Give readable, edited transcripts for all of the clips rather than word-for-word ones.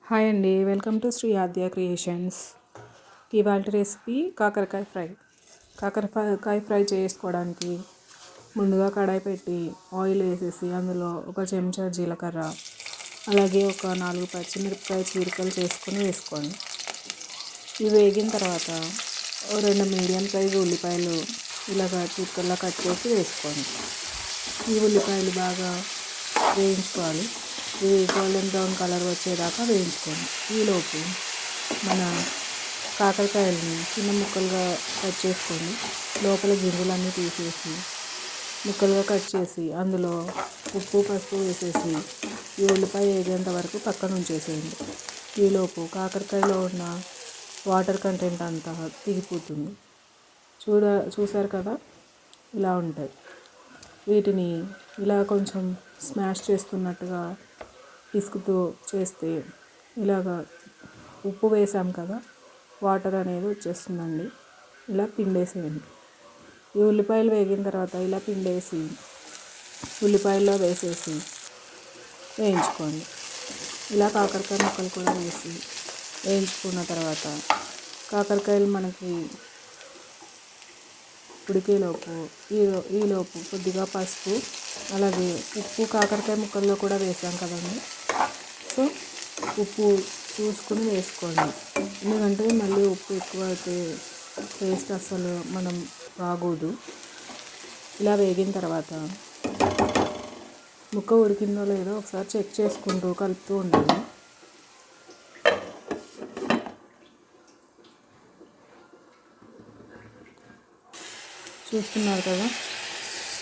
Hi అండి, welcome to Sri Aadya creations. ఇవాళ recipe కాకరకాయ ఫ్రై. కాకరకాయ ఫ్రై చేసుకోవడానికి ముందుగా కడాయి పెట్టి ఆయిల్ వేసేసి అందులో ఒక చెంచా జీలకర్ర, అలాగే ఒక 4 పచ్చిమిరపకాయ చీలికలు చేసుకొని వేసుకోండి. ఇవి వేగిన తర్వాత 2 మీడియం సైజు ఉల్లిపాయలు ఇలాగా చిక్కల్లా కట్ చేసి వేసుకోండి. ఈ ఉల్లిపాయలు బాగా వేయించుకోవాలి. ఇవి గోల్డెన్ బ్రౌన్ కలర్ వచ్చేదాకా వేయించుకోండి. ఈలోపు మన కాకరకాయలని చిన్న ముక్కలుగా కట్ చేసుకోండి. లోపల గింజలన్నీ తీసేసి ముక్కలుగా కట్ చేసి అందులో ఉప్పు పసుపు వేసేసి ఈ ఉల్లిపాయ వేగేంత వరకు పక్కన ఉంచేసేయండి. ఈలోపు కాకరకాయలో ఉన్న వాటర్ కంటెంట్ అంతా దిగిపోతుంది. చూసారు కదా, ఇలా ఉంటాయి. వీటిని ఇలా కొంచెం స్మాష్ చేస్తున్నట్టుగా పిసుకుతూ చేస్తే ఇలాగా ఉప్పు వేసాం కదా, వాటర్ అనేది వచ్చేస్తుందండి. ఇలా పిండేసేయండి. ఈ ఉల్లిపాయలు వేగిన తర్వాత ఇలా పిండేసి ఉల్లిపాయల్లో వేసేసి వేయించుకోండి. ఇలా కాకరకాయ ముక్కలు కూడా వేసి వేయించుకున్న తర్వాత కాకరకాయలు మనకి ఉడికేలోపు ఈలోపు కొద్దిగా పసుపు, అలాగే ఉప్పు కాకరకాయ ముక్కల్లో కూడా వేసాం కదండి. సో ఉప్పు చూసుకుని వేసుకోండి, ఎందుకంటే మళ్ళీ ఉప్పు ఎక్కువ అయితే టేస్ట్ అస్సలు మనం బాగోదు. ఇలా వేగిన తర్వాత ముక్క ఉడికిందో లేదో ఒకసారి చెక్ చేసుకుంటూ కలుపుతూ ఉండాలి. చూస్తున్నారు కదా,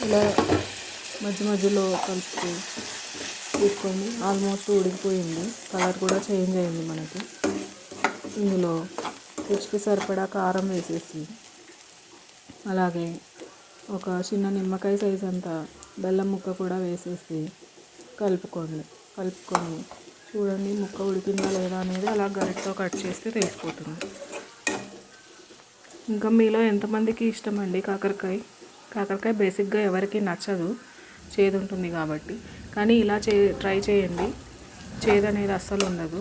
ఇలా మధ్య మధ్యలో కలుపుతూ తీసుకోండి. ఆల్మోస్ట్ ఉడికిపోయింది, కలర్ కూడా చేంజ్ అయింది మనకి. ఇందులో రుచికి సరిపడా కారం వేసేసి, అలాగే ఒక చిన్న నిమ్మకాయ సైజ్ అంత బెల్లం ముక్క కూడా వేసేసి కలుపుకొని చూడండి ముక్క ఉడికిందా లేదా అనేది అలా గరిటతో కట్ చేస్తే తెలిసిపోతుంది. ఇంకా మీలో ఎంతమందికి ఇష్టం అండి కాకరకాయ బేసిక్గా ఎవరికి నచ్చదు, చేదు ఉంటుంది కాబట్టి. కానీ ఇలా ట్రై చేయండి, చేదు అనేది అస్సలు ఉండదు,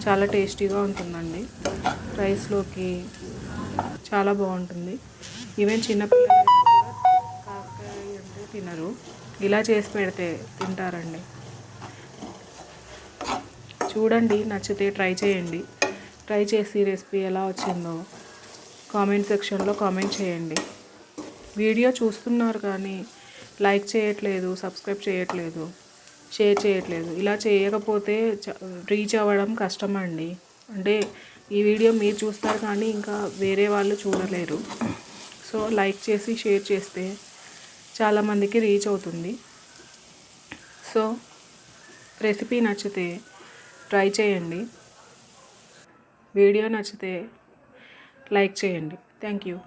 చాలా టేస్టీగా ఉంటుందండి. రైస్లోకి చాలా బాగుంటుంది. ఈవెన్ చిన్నపిల్లలు కూడా కాకరకాయ అంటే తినరు, ఇలా చేసి పెడితే తింటారండి. చూడండి, నచ్చితే ట్రై చేయండి. ట్రై చేసి రెసిపీ ఎలా వచ్చిందో కామెంట్ సెక్షన్లో కామెంట్ చేయండి. వీడియో చూస్తున్నారు కానీ లైక్ చేయట్లేదు, సబ్స్క్రైబ్ చేయట్లేదు, షేర్ చేయట్లేదు. ఇలా చేయకపోతే రీచ్ అవ్వడం కష్టమండి. అంటే ఈ వీడియో మీరు చూస్తారు కానీ ఇంకా వేరే వాళ్ళు చూడలేరు. సో లైక్ చేసి షేర్ చేస్తే చాలామందికి రీచ్ అవుతుంది. సో రెసిపీ నచ్చితే ట్రై చేయండి. వీడియో నచ్చితే లైక్ చేయండి. Thank you.